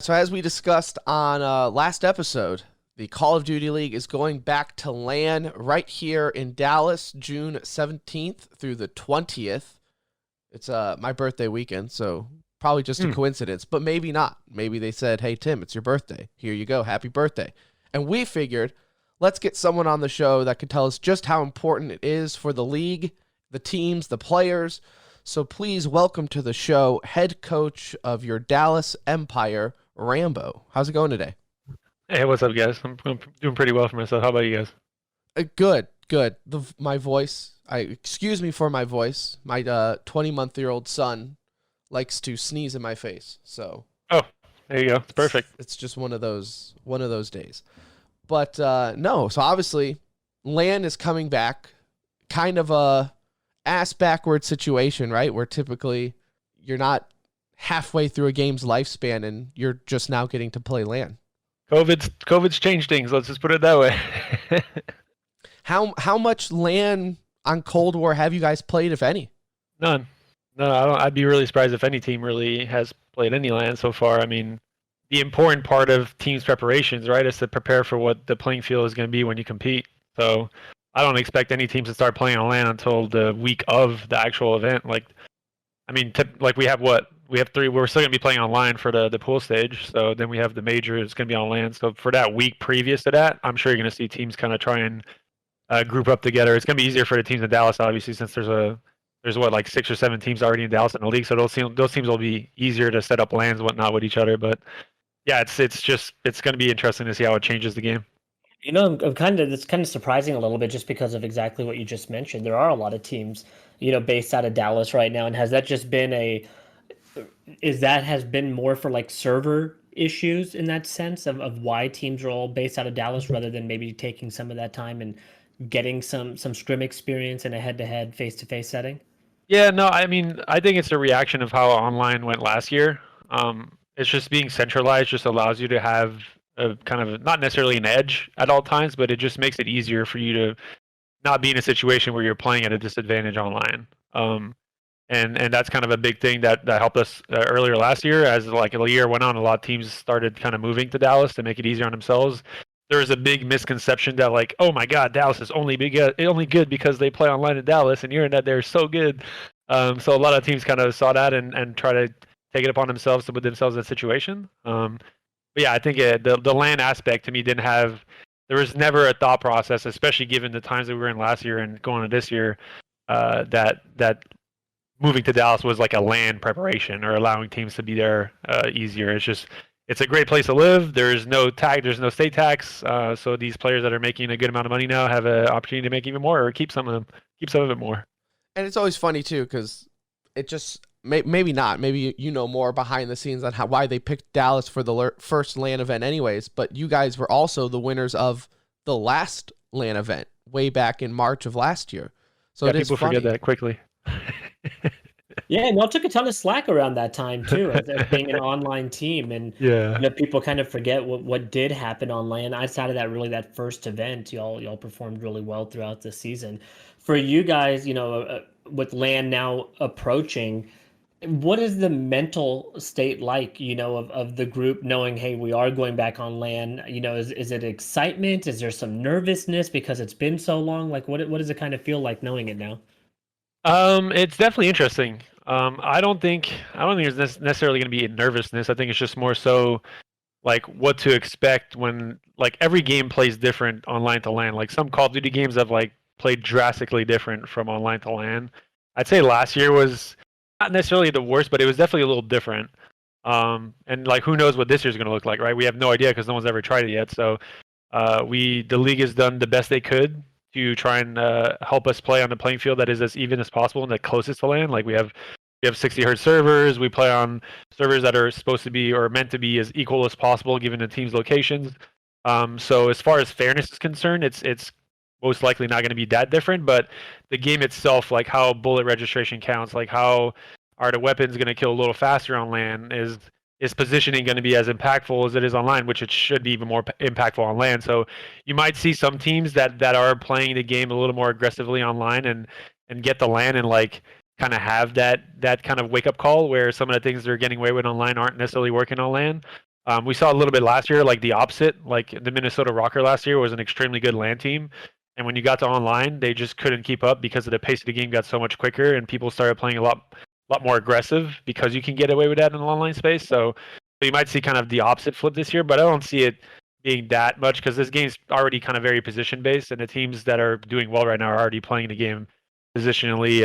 So as we discussed on last episode, the Call of Duty League is going back to LAN right here in Dallas, June 17th through the 20th. It's my birthday weekend, so probably just a coincidence, but maybe not. Maybe they said, hey, Tim, it's your birthday. Here you go. Happy birthday. And we figured, let's get someone on the show that could tell us just how important it is for the league, the teams, the players. So please welcome to the show head coach of your Dallas Empire, Rambo. How's it going today? Hey, what's up, guys? I'm doing pretty well for myself. How about you guys? Good. My voice. Excuse me for my voice. My 20-month-old son likes to sneeze in my face, so Oh, there you go. It's perfect. it's just one of those days. But no, so obviously, LAN is coming back. Kind of a ass backward situation, right? Where typically you're not halfway through a game's lifespan and you're just now getting to play LAN. COVID's changed things. Let's just put it that way. How much LAN on Cold War have you guys played, if any? None. No, I don't. I'd be really surprised if any team really has played any LAN so far. I mean, the important part of teams' preparations, right, is to prepare for what the playing field is going to be when you compete. So I don't expect any teams to start playing on LAN until the week of the actual event. Like we have what? We have three. We're still going to be playing online for the pool stage. So then we have the major. It's going to be on LAN. So for that week previous to that, I'm sure you're going to see teams kind of try and group up together. It's going to be easier for the teams in Dallas, obviously, since there's what, like 6 or 7 teams already in Dallas in the league. So those teams will be easier to set up LANs whatnot with each other. But yeah, it's going to be interesting to see how it changes the game. It's kind of surprising a little bit just because of exactly what you just mentioned. There are a lot of teams, based out of Dallas right now. And has that just been has been more for like server issues in that sense of why teams are all based out of Dallas rather than maybe taking some of that time and getting some scrim experience in a head-to-head face-to-face setting? Yeah, no, I mean, I think it's a reaction of how online went last year. It's just being centralized just allows you to have a kind of not necessarily an edge at all times, but it just makes it easier for you to not be in a situation where you're playing at a disadvantage online. And that's kind of a big thing that helped us earlier last year. As like the year went on, a lot of teams started kind of moving to Dallas to make it easier on themselves. There was a big misconception that like, oh my God, Dallas is only good because they play online in Dallas, and you're that they're so good. So a lot of teams kind of saw that and try to take it upon themselves to put themselves in that situation. But yeah, I think the LAN aspect to me didn't have. There was never a thought process, especially given the times that we were in last year and going to this year, that moving to Dallas was like a LAN preparation or allowing teams to be there easier. It's a great place to live. There's no state tax. So these players that are making a good amount of money now have an opportunity to make even more or keep some of it more. And it's always funny too, because it just maybe not. Maybe you know more behind the scenes on why they picked Dallas for the first LAN event, anyways. But you guys were also the winners of the last LAN event way back in March of last year. So Yeah, it is people funny. forget that quickly. Yeah, and y'all took a ton of slack around that time too, as being an online team, and Yeah. people kind of forget what did happen online. Outside of that, really that first event, y'all performed really well throughout the season. For you guys, with LAN now approaching, what is the mental state like? Of the group knowing, hey, we are going back on LAN. Is it excitement? Is there some nervousness because it's been so long? Like, what does it kind of feel like knowing it now? It's definitely interesting. I don't think there's necessarily going to be nervousness. I think it's just more so like what to expect when like every game plays different online to LAN. Like some Call of Duty games have like played drastically different from online to LAN. I'd say last year was not necessarily the worst, but it was definitely a little different. And like who knows what this year's going to look like, right? We have no idea because no one's ever tried it yet. So the league has done the best they could to try and help us play on the playing field that is as even as possible and the closest to LAN. Like we have 60 hertz servers. We play on servers that are supposed to be or meant to be as equal as possible given the team's locations. So as far as fairness is concerned, it's most likely not going to be that different. But the game itself, like how bullet registration counts, like how are the weapons going to kill a little faster on LAN, is positioning going to be as impactful as it is online, which it should be even more impactful on LAN. So you might see some teams that are playing the game a little more aggressively online and get the LAN and like kind of have that kind of wake up call where some of the things they're getting away with online aren't necessarily working on LAN. We saw a little bit last year, like the opposite. Like the Minnesota Rocker last year was an extremely good LAN team, and when you got to online, they just couldn't keep up because of the pace of the game got so much quicker, and people started playing a lot more aggressive because you can get away with that in the online space. So you might see kind of the opposite flip this year, but I don't see it being that much because this game's already kind of very position based, and the teams that are doing well right now are already playing the game positionally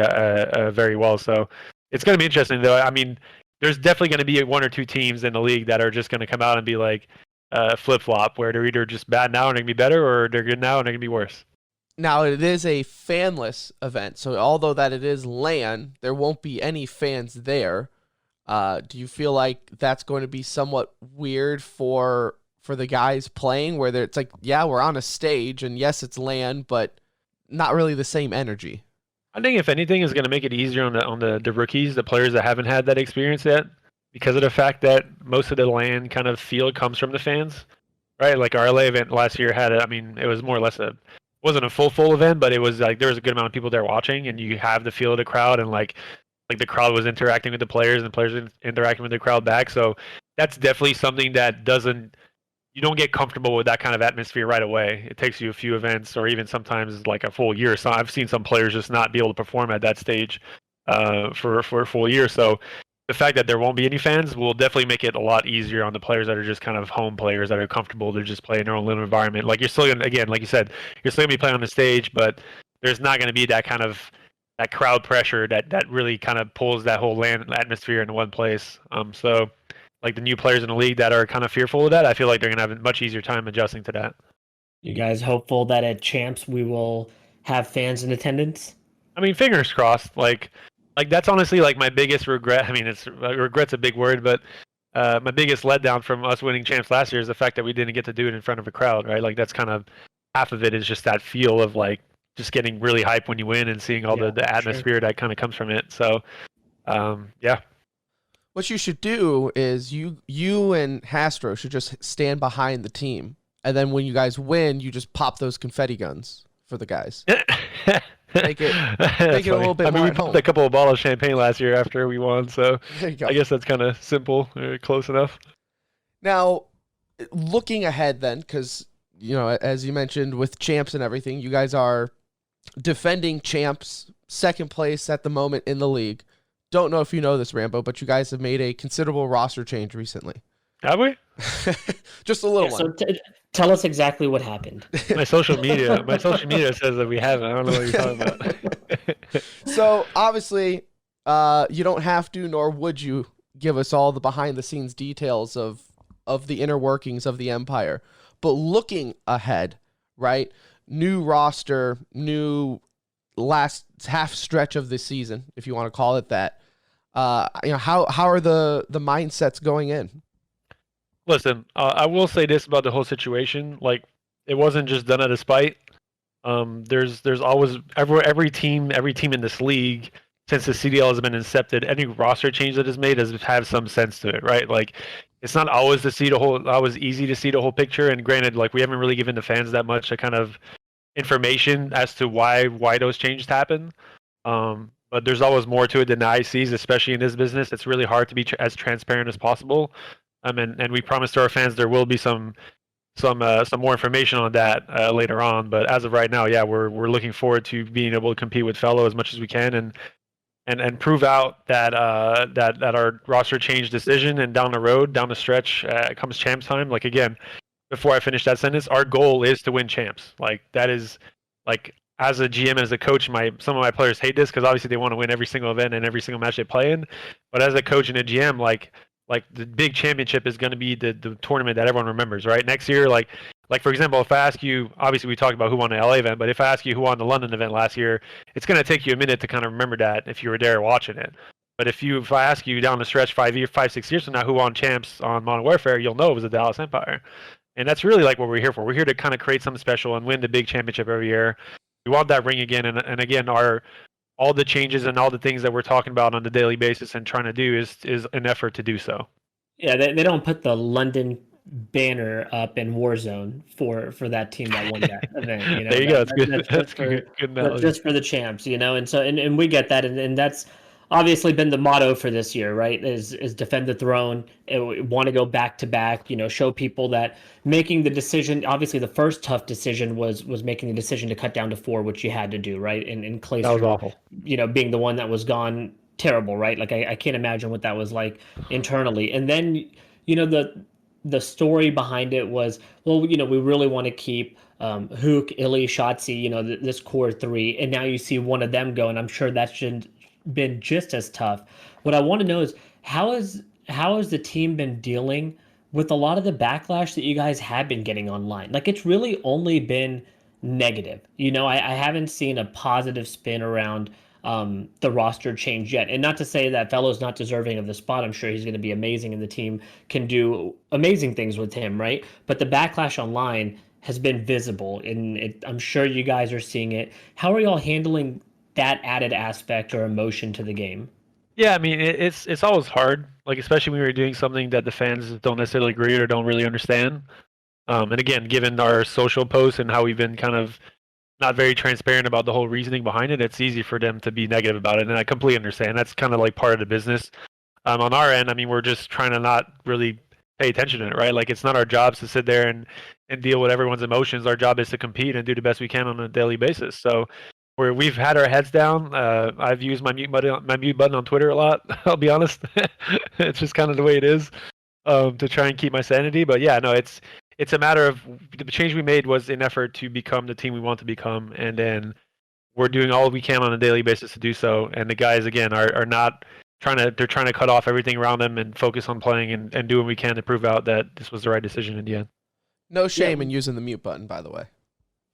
very well. So it's going to be interesting, though. I mean, there's definitely going to be one or two teams in the league that are just going to come out and be like flip flop, where they're either just bad now and they're going to be better, or they're good now and they're going to be worse. Now, it is a fanless event, so although that it is LAN, there won't be any fans there. Do you feel like that's going to be somewhat weird for the guys playing, where it's like, yeah, we're on a stage, and yes, it's LAN, but not really the same energy? I think if anything is going to make it easier on the rookies, the players that haven't had that experience yet, because of the fact that most of the LAN kind of feel comes from the fans, right? Like our LA event last year had, I mean, it was more or less wasn't a full event, but it was like there was a good amount of people there watching, and you have the feel of the crowd, and like the crowd was interacting with the players, and the players interacting with the crowd back. So that's definitely something that you don't get comfortable with that kind of atmosphere right away. It takes you a few events, or even sometimes like a full year. So I've seen some players just not be able to perform at that stage for a full year. So the fact that there won't be any fans will definitely make it a lot easier on the players that are just kind of home players that are comfortable to just play in their own little environment. Like you're still gonna, again, like you said, you're still gonna be playing on the stage, but there's not gonna be that kind of that crowd pressure that really kind of pulls that whole LAN atmosphere into one place. So like the new players in the league that are kind of fearful of that, I feel like they're gonna have a much easier time adjusting to that. You guys hopeful that at Champs we will have fans in attendance? I mean, fingers crossed. Like that's honestly like my biggest regret. I mean, regret's a big word, but my biggest letdown from us winning Champs last year is the fact that we didn't get to do it in front of a crowd, right? Like that's kind of half of it is just that feel of like just getting really hyped when you win and seeing all the atmosphere that kind of comes from it. So, yeah. What you should do is you and Hastro should just stand behind the team, and then when you guys win, you just pop those confetti guns for the guys. Make it a little bit more. I mean, we popped a couple of bottles of champagne last year after we won, so I guess that's kind of simple, close enough. Now, looking ahead then, because, you know, as you mentioned with Champs and everything, you guys are defending Champs, second place at the moment in the league. Don't know if you know this, Rambo, but you guys have made a considerable roster change recently. Have we? Just a little one. So tell us exactly what happened. My social media says that we haven't. I don't know what you're talking about. So obviously, you don't have to, nor would you, give us all the behind-the-scenes details of the inner workings of the Empire. But looking ahead, right? New roster, new last half stretch of the season, if you want to call it that. You know, how are the mindsets going in? Listen, I will say this about the whole situation: like, it wasn't just done out of spite. There's always every team in this league since the CDL has been incepted. Any roster change that is made has have some sense to it, right? Like, it's not always always easy to see the whole picture. And granted, like we haven't really given the fans that much a kind of information as to why those changes happen. But there's always more to it than the eye sees, especially in this business. It's really hard to be as transparent as possible. And we promised to our fans there will be some more information on that later on. But as of right now, yeah, we're looking forward to being able to compete with Fellow as much as we can and prove out that our roster change decision, and down the stretch comes Champs time. Like, again, before I finish that sentence, our goal is to win Champs. Like, that is, like, as a GM and as a coach, some of my players hate this because obviously they want to win every single event and every single match they play in. But as a coach and a GM, like the big championship is going to be the tournament that everyone remembers, right? Next year, like for example, if I ask you, obviously we talked about who won the LA event, but if I ask you who won the London event last year, it's going to take you a minute to kind of remember that if you were there watching it. But if I ask you down the stretch 6 years from now who won Champs on Modern Warfare, you'll know it was the Dallas Empire. And that's really like what we're here for. We're here to kind of create something special and win the big championship every year. We want that ring again, and again, all the changes and all the things that we're talking about on a daily basis and trying to do is an effort to do so. Yeah, they don't put the London banner up in Warzone for that team that won that event. You know, there you go. That's good. That's good. Just for the Champs, you know, and so and we get that, and that's obviously been the motto for this year, right? Is defend the throne. Want to go back to back. Show people that making the decision. Obviously, the first tough decision was making the decision to cut down to 4, which you had to do, right? And That was Clayster, awful. being the one that was gone, terrible, right? Like I can't imagine what that was like internally. And then the story behind it was, well, we really want to keep Hook, Illy, Shotzi, this core 3, and now you see one of them go, and I'm sure that's been just as tough. What I want to know is how has the team been dealing with a lot of the backlash that you guys have been getting online? Like it's really only been negative. I haven't seen a positive spin around the roster change yet. And not to say that Fellow's not deserving of the spot. I'm sure he's going to be amazing, and the team can do amazing things with him, right? But the backlash online has been visible, and I'm sure you guys are seeing it. How are y'all handling that added aspect or emotion to the game? Yeah, I mean, it's always hard, like especially when you're doing something that the fans don't necessarily agree or don't really understand. And again, given our social posts and how we've been kind of not very transparent about the whole reasoning behind it, it's easy for them to be negative about it, and I completely understand. That's kind of like part of the business. On our end, I mean, we're just trying to not really pay attention to it, right? Like it's not our jobs to sit there and deal with everyone's emotions. Our job is to compete and do the best we can on a daily basis. So we've had our heads down. I've used my mute button on Twitter a lot. I'll be honest. It's just kind of the way it is, to try and keep my sanity. But yeah, no, it's a matter of the change we made was an effort to become the team we want to become, and then we're doing all we can on a daily basis to do so. And the guys again are not they're trying to cut off everything around them and focus on playing and do what we can to prove out that this was the right decision in the end. No shame Yeah. in using the mute button, by the way.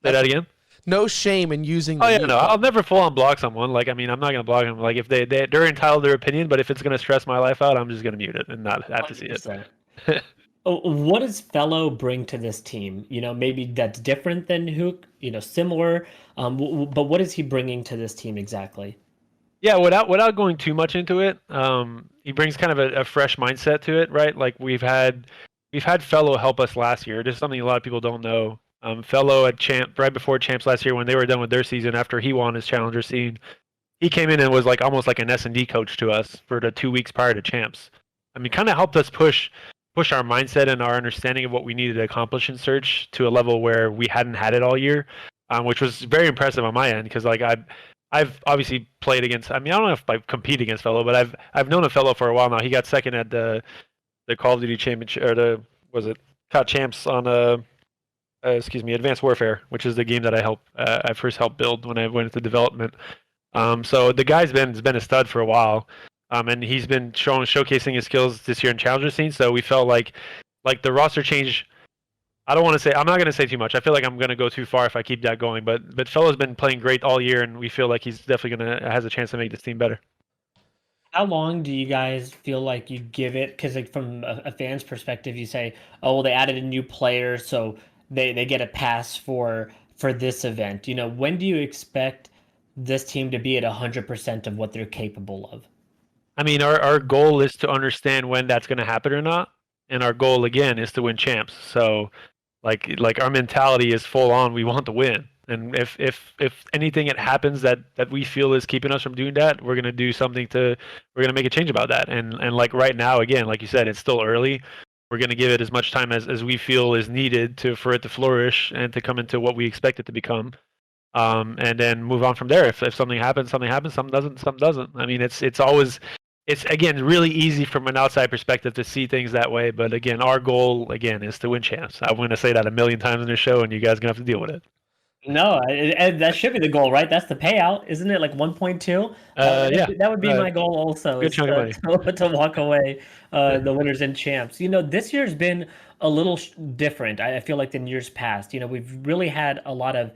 Say that again. No shame in using the Oh yeah, mute no, button. I'll never full on block someone. Like I mean, I'm not gonna block them. Like if they're entitled to their opinion, but if it's gonna stress my life out, I'm just gonna mute it and not have to see it. 100%. What does Fellow bring to this team? Maybe that's different than Hook, similar. But what is he bringing to this team exactly? Yeah, without going too much into it, he brings kind of a fresh mindset to it, right? Like we've had Fellow help us last year. Just something a lot of people don't know. Fellow at Champ right before Champs last year when they were done with their season after he won his Challenger scene, he came in and was like almost like an S&D coach to us for the 2 weeks prior to Champs. I mean, kind of helped us push our mindset and our understanding of what we needed to accomplish in Search to a level where we hadn't had it all year, which was very impressive on my end because like I've obviously played against. I mean, I don't know if I compete against Fellow, but I've known a Fellow for a while now. He got second at the Call of Duty Championship or COD Champs on Advanced Warfare, which is the game that I first helped build when I went into development. So the guy's been a stud for a while, and he's been showcasing his skills this year in Challenger scene. So we felt like the roster change. I'm not going to say too much. I feel like I'm going to go too far if I keep that going. But Fellow's been playing great all year, and we feel like he's definitely has a chance to make this team better. How long do you guys feel like you give it? Because like from a fan's perspective, you say, "Oh, well, they added a new player, so they get a pass for this event." When do you expect this team to be at 100% of what they're capable of? I mean, our goal is to understand when that's going to happen or not, and our goal again is to win champs. So, like our mentality is full on. We want to win, and if anything it happens that we feel is keeping us from doing that, we're gonna do something we're gonna make a change about that. And like right now, again, like you said, it's still early. We're gonna give it as much time as we feel is needed for it to flourish and to come into what we expect it to become. And then move on from there. If something happens, something happens. Something doesn't, something doesn't. I mean, it's always again really easy from an outside perspective to see things that way. But again, our goal again is to win champs. I'm going to say that a million times in the show, and you guys are gonna have to deal with it. No, that should be the goal, right? That's the payout, isn't it? Like 1.2. Yeah, That would be my goal also, good is chunk of money. to walk away the winners and champs. This year's been a little different. I feel like than years past. We've really had a lot of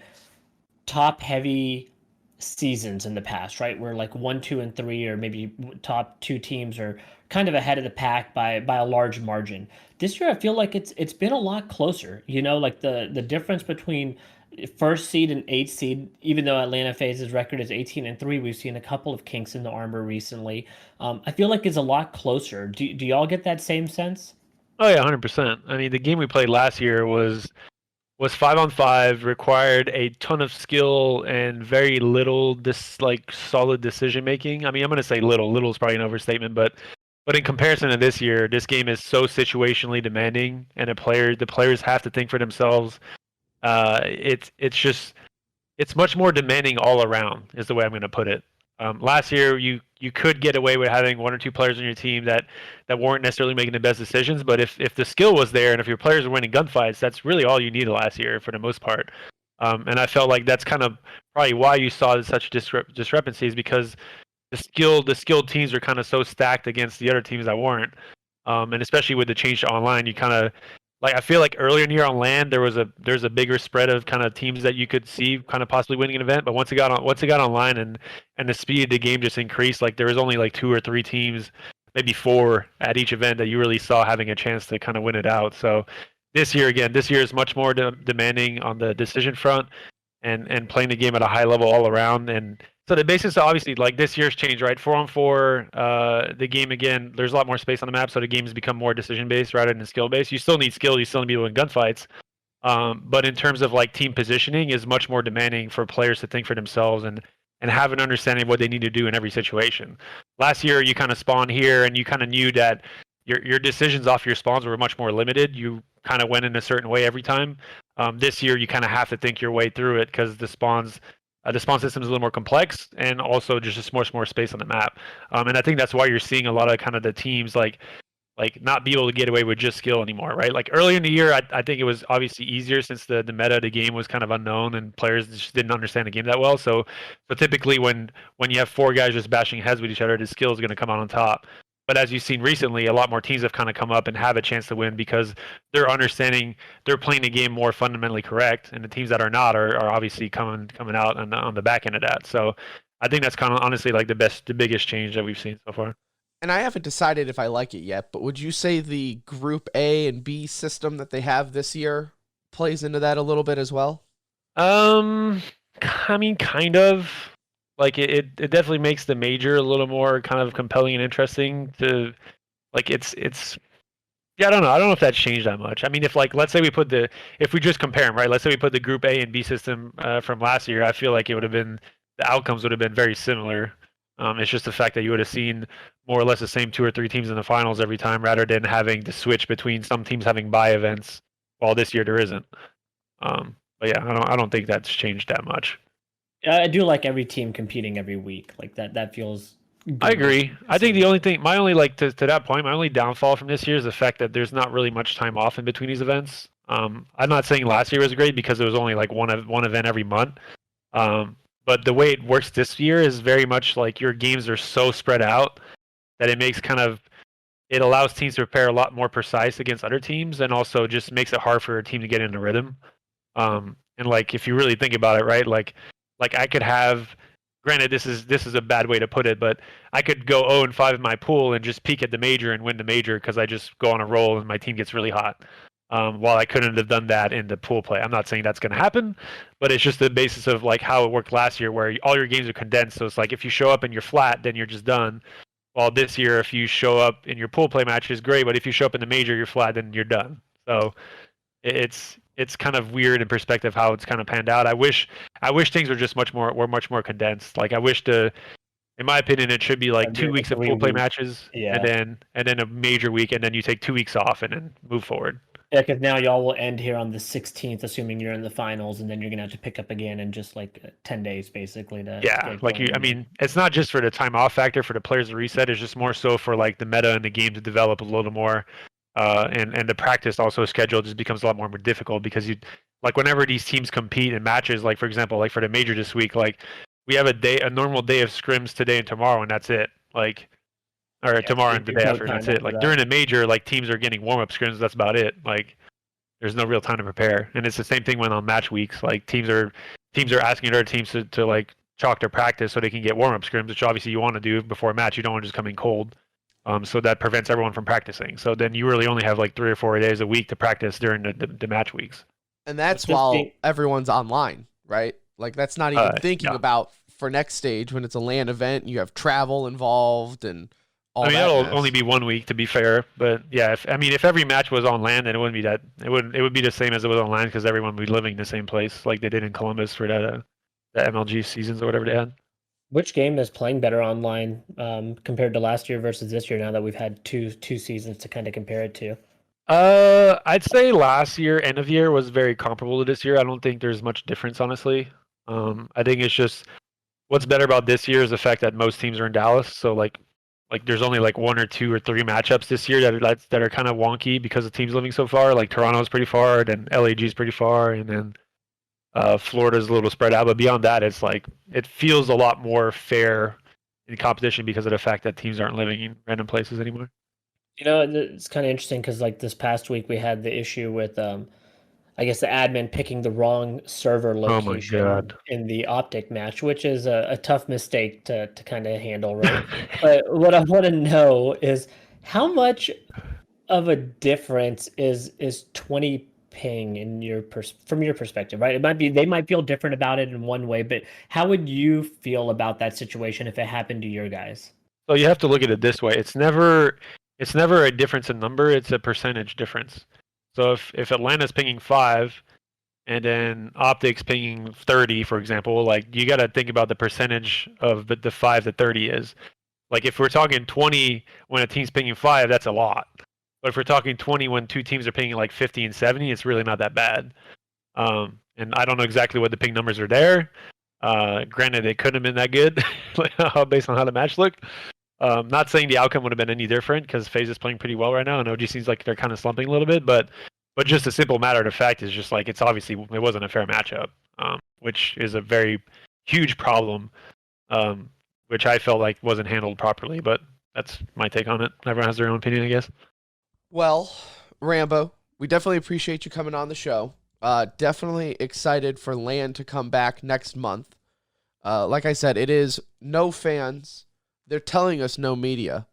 top heavy seasons in the past, right? Where like 1, 2, and 3, or maybe top 2 teams are kind of ahead of the pack by a large margin. This year, I feel like it's been a lot closer. Like the difference between first seed and 8th seed, even though Atlanta FaZe's record is 18-3, we've seen a couple of kinks in the armor recently. I feel like it's a lot closer. Do y'all get that same sense? Oh yeah, 100%. I mean, the game we played last year was was 5-on-5, required a ton of skill and very little solid decision making. I mean, I'm gonna say little. Little is probably an overstatement, but in comparison to this year, this game is so situationally demanding, and the players have to think for themselves. It's much more demanding all around, is the way I'm going to put it. Last year, you could get away with having one or two players on your team that weren't necessarily making the best decisions, but if the skill was there and if your players were winning gunfights, that's really all you needed last year for the most part. And I felt like that's kind of probably why you saw such discrepancies, because the skilled teams are kind of so stacked against the other teams that weren't. And especially with the change to online, you kind of like I feel like earlier in the year on land there's a bigger spread of kind of teams that you could see kind of possibly winning an event. But once it got online and the speed of the game just increased, like there was only like two or three teams, maybe four at each event that you really saw having a chance to kind of win it out. So this year is much more demanding on the decision front and playing the game at a high level all around. And so the basis, obviously, like this year's changed, right? 4-on-4, the game again. There's a lot more space on the map, so the game's become more decision based rather than skill based. You still need skill. You still need to be able to win gunfights. But in terms of like team positioning, is much more demanding for players to think for themselves and have an understanding of what they need to do in every situation. Last year, you kind of spawned here, and you kind of knew that your decisions off your spawns were much more limited. You kind of went in a certain way every time. This year, you kind of have to think your way through it because the spawn system is a little more complex, and also just much more space on the map. And I think that's why you're seeing a lot of kind of the teams like not be able to get away with just skill anymore, right? Like earlier in the year, I think it was obviously easier since the meta of the game was kind of unknown and players just didn't understand the game that well. So typically when you have four guys just bashing heads with each other, the skill is going to come out on top. But as you've seen recently, a lot more teams have kind of come up and have a chance to win because they're understanding, they're playing the game more fundamentally correct, and the teams that are not are obviously coming out on the back end of that. So I think that's kind of honestly like the biggest change that we've seen so far. And I haven't decided if I like it yet, but would you say the Group A and B system that they have this year plays into that a little bit as well? I mean, kind of. Like it definitely makes the major a little more kind of compelling and interesting to like it's yeah, I don't know. I don't know if that's changed that much. I mean, if like let's say if we just compare them, right? Let's say we put the Group A and B system from last year. I feel like it would have been the outcomes would have been very similar. It's just the fact that you would have seen more or less the same two or three teams in the finals every time, rather than having to switch between some teams having bye events, while this year there isn't. But yeah, I don't think that's changed that much. I do like every team competing every week. Like that feels good. I agree. I think my only like to that point, my only downfall from this year is the fact that there's not really much time off in between these events. I'm not saying last year was great because it was only like one event every month. But the way it works this year is very much like your games are so spread out that it allows teams to prepare a lot more precise against other teams, and also just makes it hard for a team to get into rhythm. And like if you really think about it, right? Like I could have, granted this is a bad way to put it, but I could go 0-5 in my pool and just peak at the major and win the major because I just go on a roll and my team gets really hot. While I couldn't have done that in the pool play. I'm not saying that's going to happen, but it's just the basis of like how it worked last year, where all your games are condensed. So it's like if you show up and you're flat, then you're just done. While this year, if you show up in your pool play match, is great, but if you show up in the major, you're flat, then you're done. So it's kind of weird in perspective how it's kind of panned out. I wish things were just much more condensed. Like I wish in my opinion, it should be like 2 weeks of pool play matches, yeah, and then a major week, and then you take 2 weeks off and then move forward. Yeah, because now y'all will end here on the 16th, assuming you're in the finals, and then you're gonna have to pick up again in just like 10 days, basically. I mean, it's not just for the time off factor for the players to reset. It's just more so for like the meta and the game to develop a little more, and the practice also schedule just becomes a lot more difficult because you like whenever these teams compete in matches, like for example, like for the major this week, like we have a normal day of scrims today and tomorrow, and that's it. Like. Or tomorrow and the day after, that's it. Like during a major, like teams are getting warm-up scrims, that's about it. Like there's no real time to prepare. And it's the same thing when on match weeks. Like teams are asking other teams to like chalk their practice so they can get warm-up scrims, which obviously you want to do before a match. You don't want to just come in cold. So that prevents everyone from practicing. So then you really only have like 3 or 4 days a week to practice during the match weeks. And that's while everyone's online, right? Like that's not even thinking about for next stage when it's a LAN event, you have travel involved and all I mean, that that'll mess. only be 1 week to be fair, but yeah, if every match was on land, then it wouldn't be that. It would be the same as it was on land because everyone would be living in the same place, like they did in Columbus for that MLG seasons or whatever they had. Which game is playing better online compared to last year versus this year? Now that we've had two seasons to kind of compare it to. I'd say last year, end of year, was very comparable to this year. I don't think there's much difference, honestly. I think it's just what's better about this year is the fact that most teams are in Dallas. So like there's only like 1 or 2 or 3 matchups this year that are kind of wonky because the teams living so far. Like Toronto's pretty far, then LAG's pretty far, and then Florida's a little spread out. But beyond that, it's like it feels a lot more fair in competition because of the fact that teams aren't living in random places anymore. You know, it's kind of interesting because like this past week we had the issue with I guess the admin picking the wrong server Oh my location God. in the Optic match, which is a tough mistake to kind of handle, right? But what I want to know is how much of a difference is 20 ping in from your perspective, right? It might be they might feel different about it in one way, but how would you feel about that situation if it happened to your guys? So you have to look at it this way. It's never a difference in number, it's a percentage difference. So if Atlanta's pinging 5 and then Optics pinging 30, for example, like you got to think about the percentage of the 5 to 30 is. Like if we're talking 20 when a team's pinging 5, that's a lot. But if we're talking 20 when 2 teams are pinging like 50 and 70, it's really not that bad. And I don't know exactly what the ping numbers are there. Granted, it couldn't have been that good based on how the match looked. Not saying the outcome would have been any different because FaZe is playing pretty well right now, and OG seems like they're kind of slumping a little bit. But just a simple matter of fact is just like it's obviously it wasn't a fair matchup, which is a very huge problem, which I felt like wasn't handled properly. But that's my take on it. Everyone has their own opinion, I guess. Well, Rambo, we definitely appreciate you coming on the show. Definitely excited for LAN to come back next month. Like I said, it is no fans. They're telling us no media,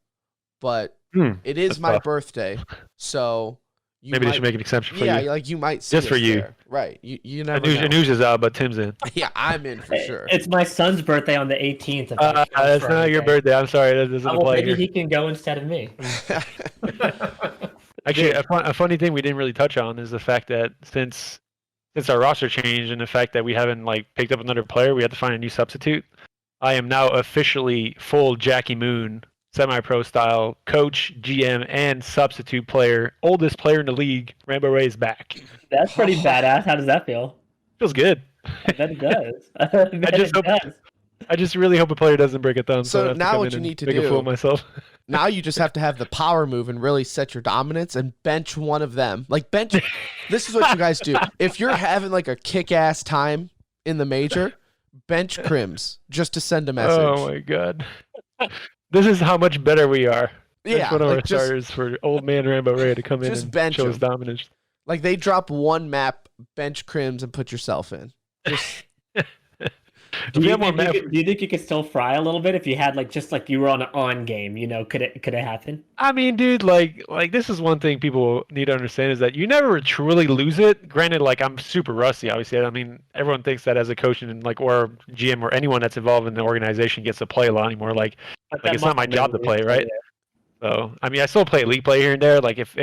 but it is my birthday, so maybe they should make an exception for you. Yeah, like you might see just for you, there. Right? You never know. News is out, but Tim's in. Yeah, I'm in for sure. It's my son's birthday on the 18th. That's not your birthday. I'm sorry, that doesn't apply maybe here. he can go instead of me. Actually, a funny thing we didn't really touch on is the fact that since our roster changed and the fact that we haven't like picked up another player, we had to find a new substitute. I am now officially full Jackie Moon, semi-pro style coach, GM, and substitute player. Oldest player in the league. Rambo Ray is back. That's pretty badass. How does that feel? Feels good. I bet it does. I just really hope a player doesn't break a thumb. So now what you need to make do, a fool of myself. Now you just have to have the power move and really set your dominance and bench one of them. Like bench. This is what you guys do. If you're having like a kick-ass time in the major, bench Crims just to send a message. Oh my God. This is how much better we are. That's one of our starters for old man Rambo Ray to come in and show his dominance. Like they drop one map, bench Crims, and put yourself in. Just... Do you think you could still fry a little bit if you had like just like you were on an on game? You know, could it happen? I mean, dude, like this is one thing people need to understand is that you never truly lose it. Granted, like I'm super rusty, obviously. I mean, everyone thinks that as a coach and like or GM or anyone that's involved in the organization gets to play a lot anymore. Like it's not my job to play, right? So I mean, I still play league play here and there. Like if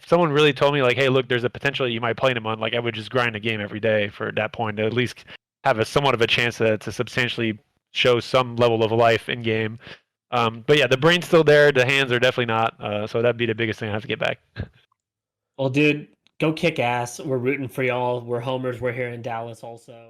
someone really told me like, hey, look, there's a potential that you might play him on, like I would just grind a game every day for that point to at least have a somewhat of a chance to substantially show some level of life in game. But yeah, the brain's still there. The hands are definitely not. So that'd be the biggest thing I have to get back. Well, dude, go kick ass. We're rooting for y'all. We're homers. We're here in Dallas also.